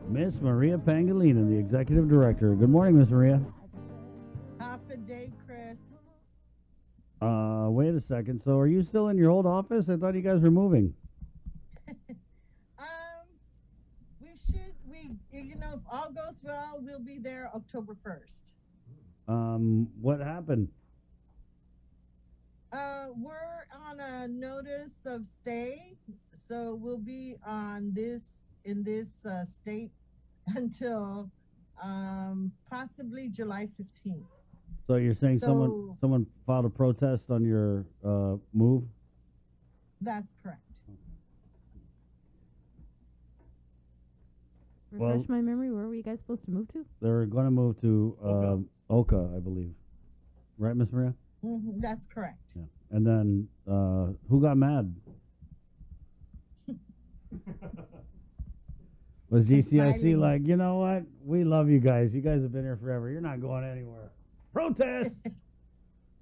Miss Maria Pangolina, the executive director. Good morning, Miss Maria. Half a day, Chris. Wait a second. So, are you still in your old office? I thought you guys were moving. Um, if all goes well, we'll be there October 1st. What happened? We're on a notice of stay, so we'll be in this state until possibly July 15th. So, you're saying someone So someone filed a protest on your move? that's correct. Well, Refresh my memory. Where were you guys supposed to move to? they're going to move to Oka, I believe. Right, Miss Maria? That's correct. Yeah. And then, who got mad? Was GCIC Smiling. like, you know what? We love you guys. You guys have been here forever. You're not going anywhere. Protest!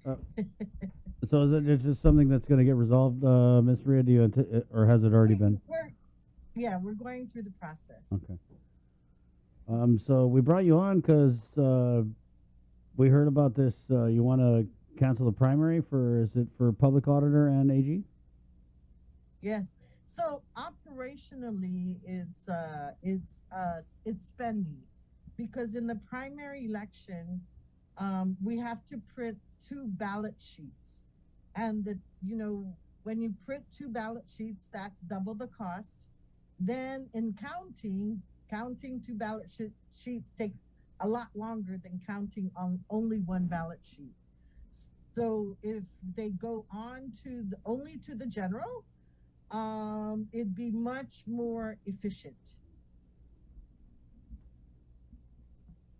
Uh, so is it just something that's going to get resolved, Miss Maria? Do you or has it already been? We're going through the process. Okay. So we brought you on because we heard about this. You want to cancel the primary for? Is it for public auditor and AG? Yes. So operationally, it's spendy because in the primary election, we have to print two ballot sheets, and when you print two ballot sheets, that's double the cost. Then in counting two ballot sheets take a lot longer than counting on only one ballot sheet. So if they go on to only to the general, it'd be much more efficient.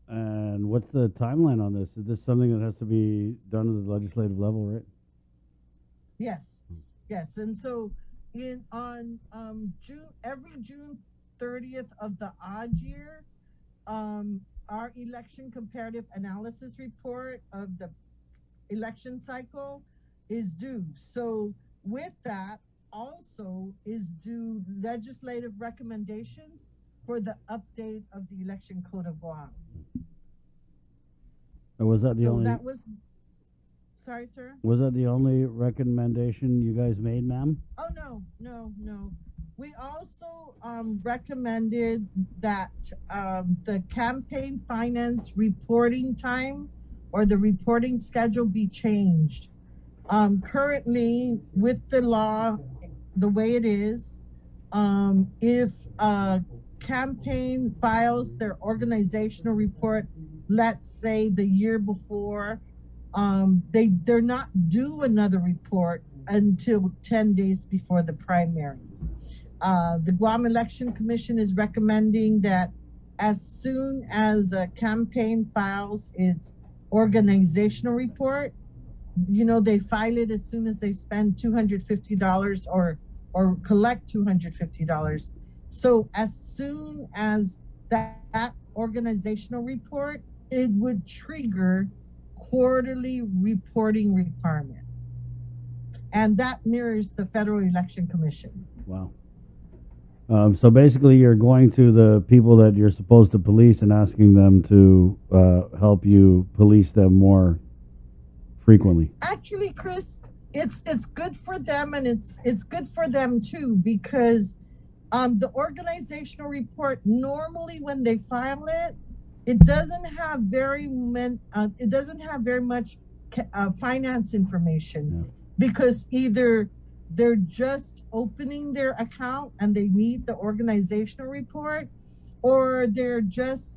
And what's the timeline on this? Is this something that has to be done at the legislative level, right? Yes, yes. And so in on June 30th of the odd year, our election comparative analysis report of the election cycle is due. So with that also is due legislative recommendations for the update of the election code of Guam. Or was that the So only? that was, sorry, sir. Was that the only recommendation you guys made, ma'am? Oh, no, no, no. We also recommended that the campaign finance reporting time or the reporting schedule be changed. Currently, with the law, the way it is, if a campaign files their organizational report, let's say the year before, they're not due another report until 10 days before the primary. The Guam Election Commission is recommending that as soon as a campaign files its organizational report, they file it as soon as they spend $250 or collect $250. So as soon as that organizational report, it would trigger quarterly reporting requirement. And that mirrors the Federal Election Commission. Wow. So basically, you're going to the people that you're supposed to police and asking them to help you police them more frequently. Actually, Chris, it's good for them, and it's good for them too, because the organizational report, normally when they file it, it doesn't have very much finance information. Yeah. Because either they're just opening their account and they need the organizational report, or they're just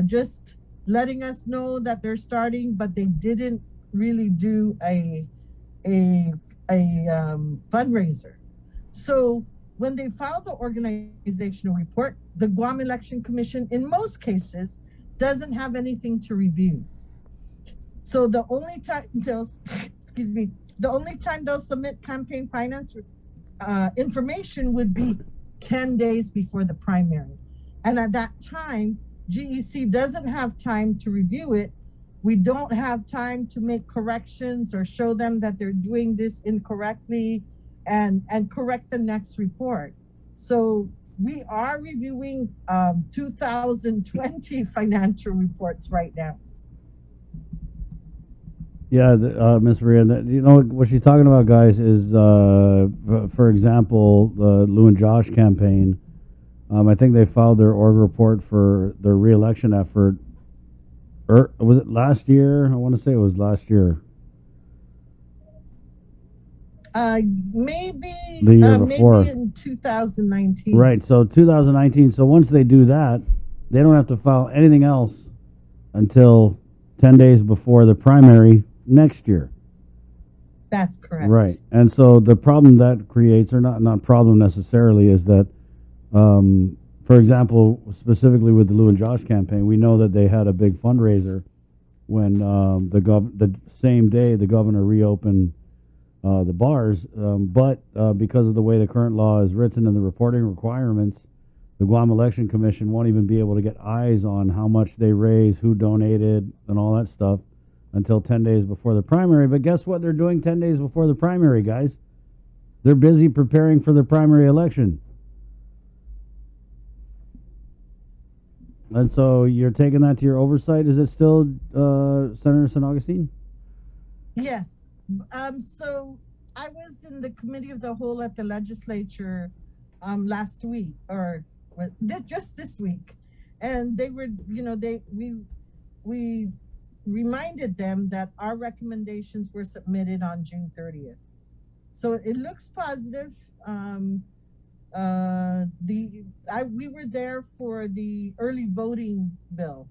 just letting us know that they're starting, but they didn't really do a fundraiser. So when they file the organizational report, the Guam Election Commission, in most cases, doesn't have anything to review. So the only time they'll submit campaign finance information would be 10 days before the primary. And at that time, GEC doesn't have time to review it. We don't have time to make corrections or show them that they're doing this incorrectly and correct the next report. So we are reviewing 2020 financial reports right now. Yeah, Miss Maria, you know what she's talking about, guys, is for example, the Lou and Josh campaign. I think they filed their org report for their re-election effort. Was it last year? I want to say it was last year. Maybe The year before. maybe in 2019. Right. So 2019. So once they do that, they don't have to file anything else until 10 days before the primary next year. That's correct. Right. And so the problem that creates, or not problem necessarily, is that, for example, specifically with the Lou and Josh campaign, we know that they had a big fundraiser when the same day the governor reopened the bars, but because of the way the current law is written and the reporting requirements, the Guam Election Commission won't even be able to get eyes on how much they raised, who donated, and all that stuff until 10 days before the primary. But guess what they're doing 10 days before the primary, guys? They're busy preparing for the primary election. And so you're taking that to your oversight. Is it still Senator San Augustine? Yes. So I was in the committee of the whole at the legislature last week, or just this week, and they were, we reminded them that our recommendations were submitted on June 30th. So it looks positive. We were there for the early voting bill,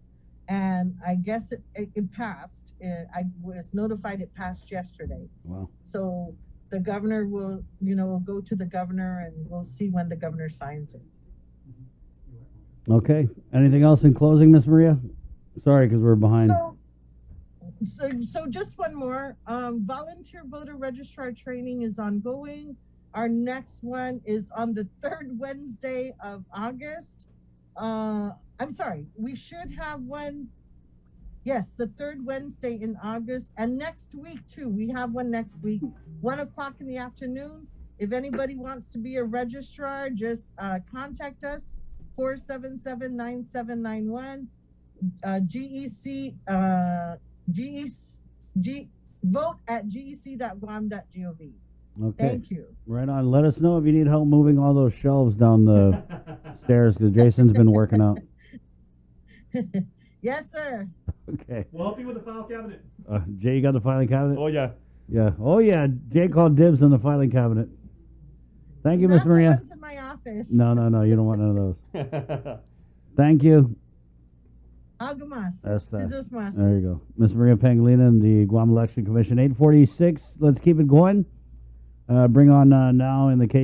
and I guess it passed. I was notified it passed yesterday. Wow. So the governor will, we'll go to the governor and we'll see when the governor signs it. Okay. Anything else in closing, Miss Maria? Sorry, because we're behind. So just one more. Volunteer voter registrar training is ongoing. Our next one is on the third Wednesday of August. I'm sorry, we should have one. Yes, the third Wednesday in August, and next week too. We have one next week, 1 o'clock in the afternoon. If anybody wants to be a registrar, just contact us, 477-9791. Vote at gec.guam.gov. Okay. Thank you. Right on. Let us know if you need help moving all those shelves down the stairs, because Jason's been working out. Yes, sir. Okay. We'll help you with the file cabinet. Jay, you got the filing cabinet? Oh, yeah. Yeah. Oh, yeah. Jay called dibs on the filing cabinet. Thank you, Miss Not the Maria. ones in my office. No. You don't want none of those. Thank you. Algo más. That's that. Scissors más. There you go. Miss Maria Pangilinan and the Guam Election Commission, 846. Let's keep it going. Bring on now in the KU.